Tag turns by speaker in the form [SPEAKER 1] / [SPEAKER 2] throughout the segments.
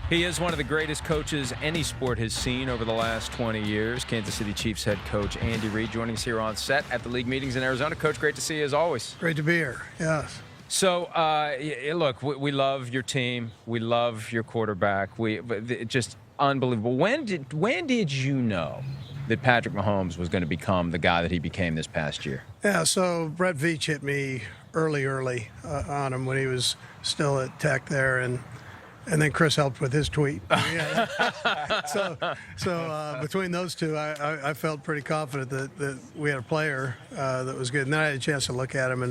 [SPEAKER 1] He is one of the greatest coaches any sport has seen over the last 20 years. Kansas City Chiefs head coach Andy Reid joining us here on set at the league meetings in Arizona. Coach, great to see you as always.
[SPEAKER 2] Great to be here, yes.
[SPEAKER 1] So, look, we love your team. We love your quarterback. Just unbelievable. When did you know that Patrick Mahomes was going to become the guy that he became this past year?
[SPEAKER 2] Yeah, so Brett Veach hit me early on him when he was still at Tech there, and then Chris helped with his tweet. So between those two, I felt pretty confident that we had a player that was good. And then I had a chance to look at him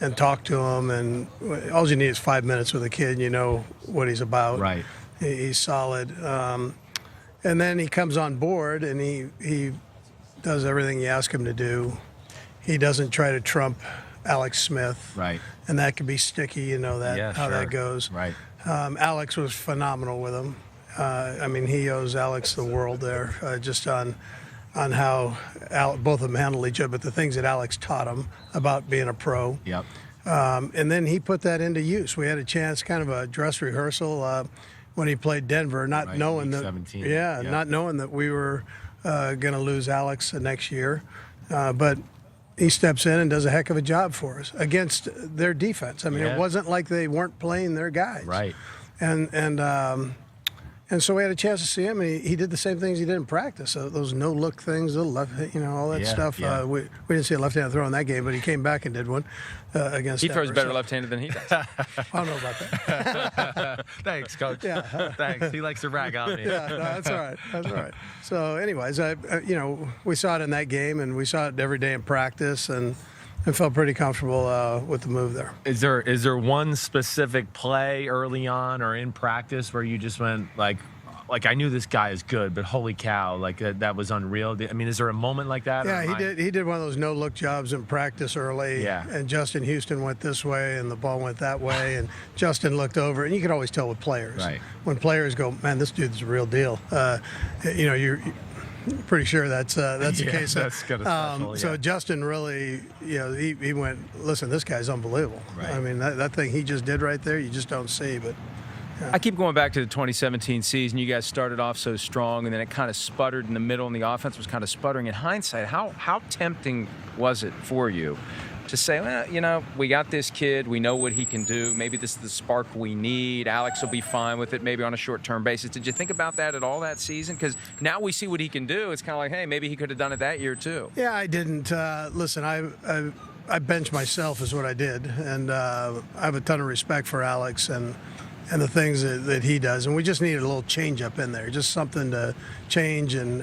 [SPEAKER 2] and talk to him. And all you need is 5 minutes with a kid, and you know what he's about.
[SPEAKER 3] Right.
[SPEAKER 2] He's solid. And then he comes on board, and he does everything you ask him to do. He doesn't try to trump Alex Smith.
[SPEAKER 3] Right.
[SPEAKER 2] And that can be sticky, you know how that goes.
[SPEAKER 3] Right.
[SPEAKER 2] Alex was phenomenal with him. I mean, he owes Alex the world there, just on how both of them handled each other, but the things that Alex taught him about being a pro.
[SPEAKER 3] Yep.
[SPEAKER 2] And then he put that into use. We had a chance, kind of a dress rehearsal when he played Denver, not knowing that.
[SPEAKER 3] 17.
[SPEAKER 2] Not knowing that we were going to lose Alex the next year, but he steps in and does a heck of a job for us against their defense. I mean, It wasn't like they weren't playing their guys.
[SPEAKER 3] Right.
[SPEAKER 2] And so we had a chance to see him, and he did the same things he did in practice. So those no-look things, the left, all that stuff.
[SPEAKER 3] Yeah.
[SPEAKER 2] We didn't see a left-handed throw in that game, but he came back and did one against
[SPEAKER 1] He
[SPEAKER 2] Denver.
[SPEAKER 1] throws better left-handed than he does.
[SPEAKER 2] I don't know about that.
[SPEAKER 3] Thanks, Coach.
[SPEAKER 2] Yeah.
[SPEAKER 3] Thanks. He likes to rag on me.
[SPEAKER 2] Yeah, no, that's all right. That's all right. So, anyways, we saw it in that game, and we saw it every day in practice, and felt pretty comfortable with the move there.
[SPEAKER 3] Is there one specific play early on or in practice where you just went like I knew this guy is good, but holy cow, like that was unreal? I mean, is there a moment like that?
[SPEAKER 2] Yeah, he did one of those no-look jobs in practice early.
[SPEAKER 3] Yeah. And
[SPEAKER 2] Justin Houston went this way, and the ball went that way, and Justin looked over, and you could always tell with players.
[SPEAKER 3] Right.
[SPEAKER 2] When players go, man, this dude's a real deal. You're pretty sure that's the case.
[SPEAKER 3] That's kind of special,
[SPEAKER 2] So Justin really, he went, listen, this guy's unbelievable.
[SPEAKER 3] Right.
[SPEAKER 2] I mean, that thing he just did right there, you just don't see, but.
[SPEAKER 1] I keep going back to the 2017 season. You guys started off so strong, and then it kind of sputtered in the middle, and the offense was kind of sputtering. In hindsight, how tempting was it for you to say, well, we got this kid. We know what he can do. Maybe this is the spark we need. Alex will be fine with it, maybe on a short-term basis. Did you think about that at all that season? Because now we see what he can do. It's kind of like, hey, maybe he could have done it that year too.
[SPEAKER 2] Yeah, I didn't. Listen, I benched myself is what I did, and I have a ton of respect for Alex and the things that he does, and we just needed a little change up in there, just something to change. And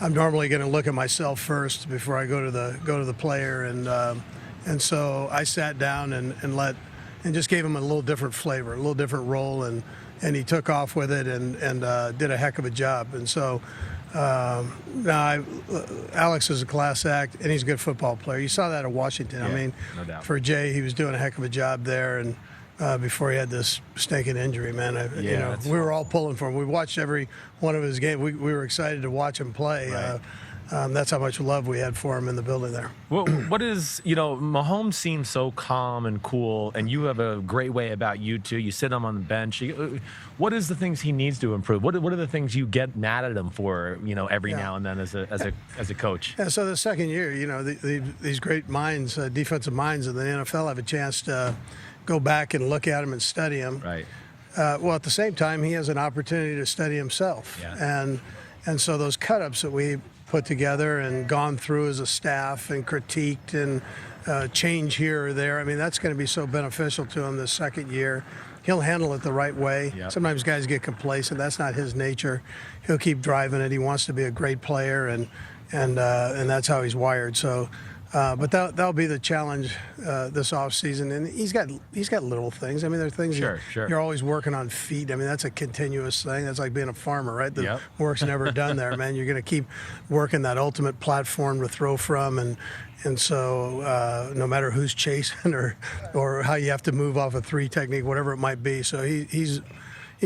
[SPEAKER 2] I'm normally going to look at myself first before I go to the player, and so I sat down and just gave him a little different flavor, a little different role, and he took off with it and did a heck of a job. And so Alex is a class act, and he's a good football player. You saw that at Washington.
[SPEAKER 3] Yeah,
[SPEAKER 2] I mean,
[SPEAKER 3] no doubt.
[SPEAKER 2] For Jay, he was doing a heck of a job there, and before he had this stinking injury, man. We were all pulling for him. We watched every one of his games. We were excited to watch him play.
[SPEAKER 3] Right.
[SPEAKER 2] That's how much love we had for him in the building there.
[SPEAKER 3] What is, Mahomes seems so calm and cool, and you have a great way about you too. You sit him on the bench. What is the things he needs to improve? What are the things you get mad at him for, every now and then as a coach?
[SPEAKER 2] Yeah, so the second year, these great minds, defensive minds in the NFL have a chance to go back and look at him and study him.
[SPEAKER 3] Right.
[SPEAKER 2] Well, at the same time, he has an opportunity to study himself.
[SPEAKER 3] Yeah.
[SPEAKER 2] And so those cut-ups that we put together and gone through as a staff and critiqued and change here or there, I mean, that's going to be so beneficial to him this second year. He'll handle it the right way.
[SPEAKER 3] Yep.
[SPEAKER 2] Sometimes guys get complacent. That's not his nature. He'll keep driving it. He wants to be a great player, and that's how he's wired. So. But that'll be the challenge this offseason. And he's got little things. I mean, there are things
[SPEAKER 3] Sure.
[SPEAKER 2] you're always working on feet. I mean, that's a continuous thing. That's like being a farmer, right? The
[SPEAKER 3] Yep.
[SPEAKER 2] work's never done there, man. You're going to keep working that ultimate platform to throw from. And so no matter who's chasing or how you have to move off a three technique, whatever it might be. So he's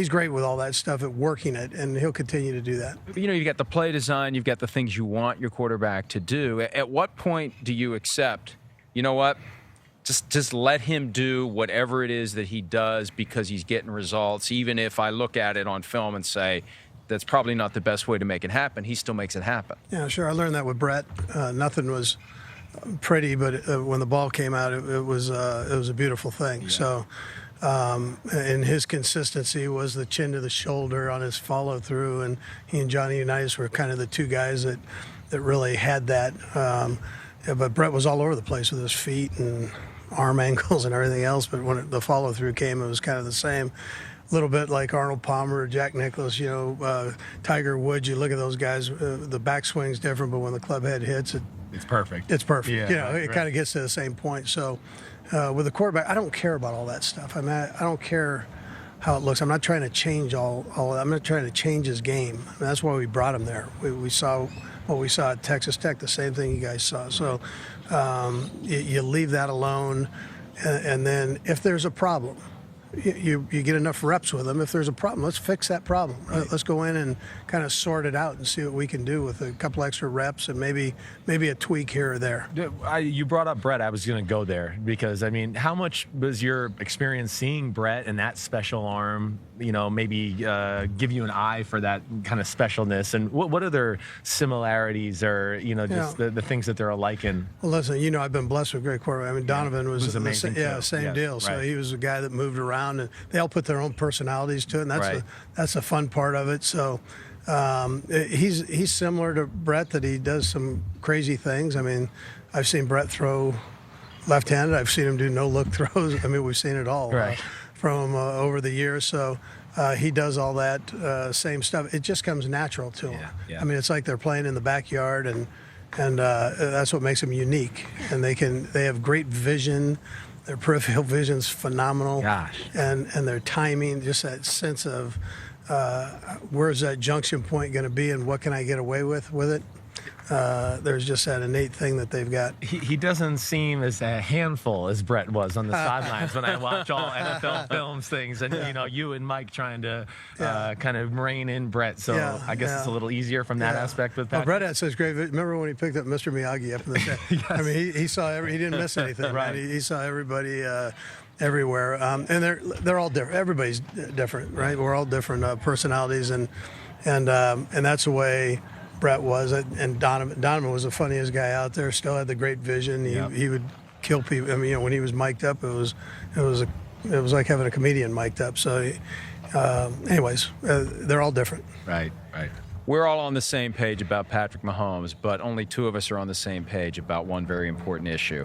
[SPEAKER 2] great with all that stuff at working it, and he'll continue to do that.
[SPEAKER 1] You've got the play design, you've got the things you want your quarterback to do. At what point do you accept, you know what, Just let him do whatever it is that he does because he's getting results. Even if I look at it on film and say that's probably not the best way to make it happen, he still makes it happen.
[SPEAKER 2] Yeah, sure. I learned that with Brett. Nothing was pretty, but when the ball came out, it was a beautiful thing. Yeah. So, and his consistency was the chin to the shoulder on his follow through, and he and Johnny Unitas were kind of the two guys that really had that. But Brett was all over the place with his feet and arm angles and everything else. But when the follow through came, it was kind of the same. A little bit like Arnold Palmer, Jack Nicklaus, Tiger Woods. You look at those guys, the backswing's different, but when the club head hits,
[SPEAKER 3] it's perfect.
[SPEAKER 2] It's perfect.
[SPEAKER 3] Yeah,
[SPEAKER 2] it kind of gets to the same point. So with the quarterback, I don't care about all that stuff. I mean, I don't care how it looks. I'm not trying to change all I'm not trying to change his game. I mean, that's why we brought him there. We saw what we saw at Texas Tech, the same thing you guys saw. So you leave that alone, and then if there's a problem, you get enough reps with them. If there's a problem, let's fix that problem. Right. Let's go in and kind of sort it out and see what we can do with a couple extra reps and maybe a tweak here or there.
[SPEAKER 3] You brought up Brett. I was going to go there because, I mean, how much was your experience seeing Brett and that special arm, maybe give you an eye for that kind of specialness? And what other similarities or, just the things that they're alike in?
[SPEAKER 2] Well, listen, I've been blessed with great quarterback. I mean, Donovan was
[SPEAKER 3] amazing.
[SPEAKER 2] Same deal. So he was a guy that moved around, and they all put their own personalities to it, and that's the fun part of it. So he's similar to Brett, that he does some crazy things. I mean, I've seen Brett throw left-handed. I've seen him do no-look throws. I mean, we've seen it all from over the years. So he does all that same stuff. It just comes natural to him. I mean, it's like they're playing in the backyard, and that's what makes them unique. And they have great vision. Their peripheral vision's phenomenal. And their timing, just that sense of where's that junction point going to be and what can I get away with it. There's just that innate thing that they've got.
[SPEAKER 3] He doesn't seem as a handful as Brett was on the sidelines when I watch all NFL films things, and you and Mike trying to kind of rein in Brett. So I guess it's a little easier from that aspect with Patrick.
[SPEAKER 2] Well, Brett had such great. Remember when he picked up Mr. Miyagi up in the set? I mean, he saw he didn't miss anything. Right. He saw everybody. Everywhere, and they're all different. Everybody's different, right? We're all different personalities, and that's the way Brett was. And Donovan was the funniest guy out there. Still had the great vision. He would kill people. I mean, when he was mic'd up, it was like having a comedian mic'd up. So, anyways, they're all different.
[SPEAKER 3] Right.
[SPEAKER 1] We're all on the same page about Patrick Mahomes, but only two of us are on the same page about one very important issue.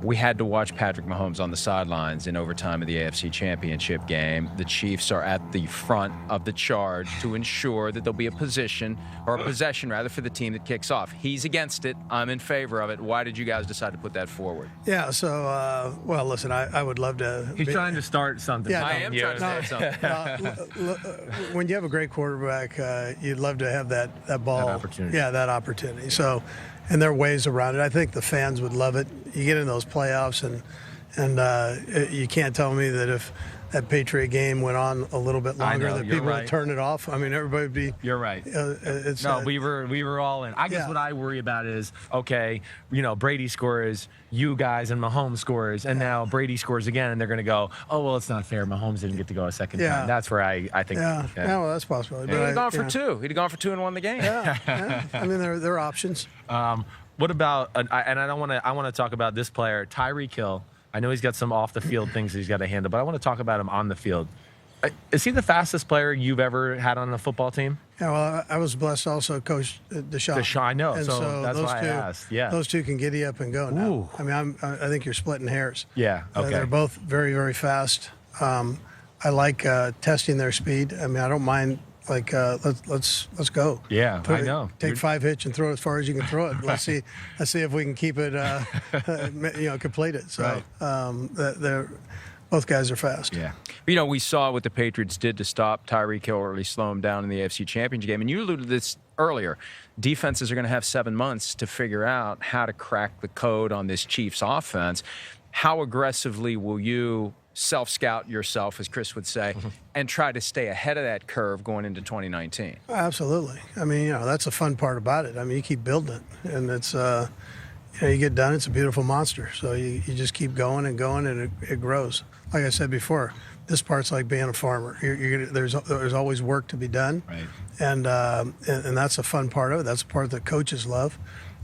[SPEAKER 1] We had to watch Patrick Mahomes on the sidelines in overtime of the AFC Championship game. The Chiefs are at the front of the charge to ensure that there'll be a possession for the team that kicks off. He's against it. I'm in favor of it. Why did you guys decide to put that forward?
[SPEAKER 2] Yeah, so, well, listen, I would love to.
[SPEAKER 3] He's trying to start something.
[SPEAKER 1] I am trying to start something.
[SPEAKER 2] When you have a great quarterback, you'd love to have that ball.
[SPEAKER 3] That opportunity.
[SPEAKER 2] Yeah, that opportunity. So, and there are ways around it. I think the fans would love it. You get in those playoffs, and you can't tell me that if that Patriot game went on a little bit longer, that people would turn it off. I mean, everybody would be.
[SPEAKER 3] You're right. We were all in. I guess what I worry about is, okay, Brady scores, you guys and Mahomes scores, and now Brady scores again, and they're going to go, oh, well, it's not fair. Mahomes didn't get to go a second time. That's where I think.
[SPEAKER 2] Yeah, well, that's possible.
[SPEAKER 1] He'd have gone for two. He'd have gone for two and won the game.
[SPEAKER 2] Yeah. I mean, there are options.
[SPEAKER 3] What about? And I want to talk about this player, Tyreek Hill. I know he's got some off the field things that he's got to handle, but I want to talk about him on the field. Is he the fastest player you've ever had on a football team?
[SPEAKER 2] Yeah, well, I was blessed also, Coach Deshaun.
[SPEAKER 3] I know,
[SPEAKER 2] and
[SPEAKER 3] so that's why I asked. Yeah,
[SPEAKER 2] those two can giddy up and go now.
[SPEAKER 3] Ooh.
[SPEAKER 2] I mean, I think you're splitting hairs.
[SPEAKER 3] Yeah, okay.
[SPEAKER 2] They're both very, very fast. I like testing their speed. I mean, I don't mind. Like let's go.
[SPEAKER 3] Yeah, I know.
[SPEAKER 2] Take 5 hits and throw it as far as you can throw it. Let's see if we can keep it, complete it. So they're both guys are fast.
[SPEAKER 1] Yeah. We saw what the Patriots did to stop Tyreek Hill, or at least slow him down in the AFC Championship game. And you alluded to this earlier. Defenses are going to have 7 months to figure out how to crack the code on this Chiefs offense. How aggressively will you self-scout yourself, as Chris would say, and try to stay ahead of that curve going into 2019?
[SPEAKER 2] Absolutely. I mean, that's the fun part about it. I mean, you keep building it, and it's you get done, it's a beautiful monster. So you just keep going and going, and it grows. Like I said before, this part's like being a farmer. There's always work to be done,
[SPEAKER 1] right?
[SPEAKER 2] And that's a fun part of it. That's the part that coaches love,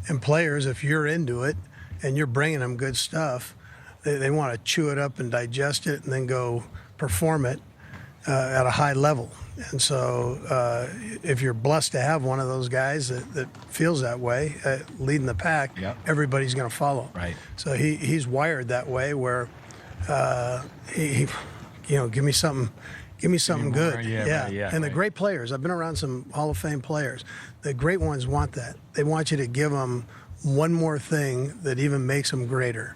[SPEAKER 2] and players. If you're into it and you're bringing them good stuff, they want to chew it up and digest it, and then go perform it at a high level. And so if you're blessed to have one of those guys that feels that way, leading the pack, everybody's going to follow.
[SPEAKER 1] Right.
[SPEAKER 2] So he's wired that way, where he give me something good.
[SPEAKER 3] Right, yeah,
[SPEAKER 2] And the great players, I've been around some Hall of Fame players. The great ones want that. They want you to give them one more thing that even makes them greater.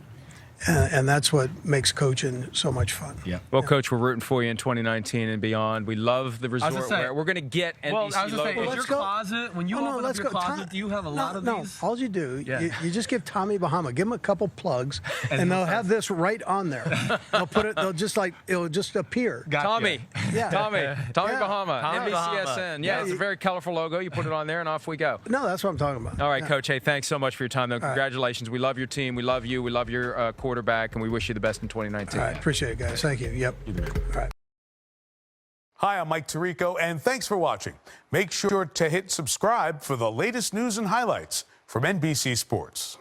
[SPEAKER 2] And that's what makes coaching so much fun.
[SPEAKER 1] Yeah. Well, Coach, we're rooting for you in 2019 and beyond. We love the resort where we're going to get NBC
[SPEAKER 3] well, I was
[SPEAKER 1] logos.
[SPEAKER 3] say, is your closet, when you open up your closet, do you have a lot of these?
[SPEAKER 2] No, all you do, you just give Tommy Bahama, give him a couple plugs, and they'll have this right on there. They'll put it, it'll just appear.
[SPEAKER 3] Gotcha.
[SPEAKER 1] Tommy Bahama,
[SPEAKER 3] Tommy
[SPEAKER 1] NBCSN.
[SPEAKER 3] Bahama.
[SPEAKER 1] Yeah, it's a very colorful logo. You put it on there, and off we go.
[SPEAKER 2] No, that's what I'm talking about.
[SPEAKER 1] All right, Coach. Hey, thanks so much for your time, though. Congratulations. We love your team. We love you. We love your quarterback, and we wish you the best in 2019.
[SPEAKER 2] All right, appreciate it, guys. Thank you. Yep. All right.
[SPEAKER 4] Hi, I'm Mike Tirico, and thanks for watching. Make sure to hit subscribe for the latest news and highlights from NBC Sports.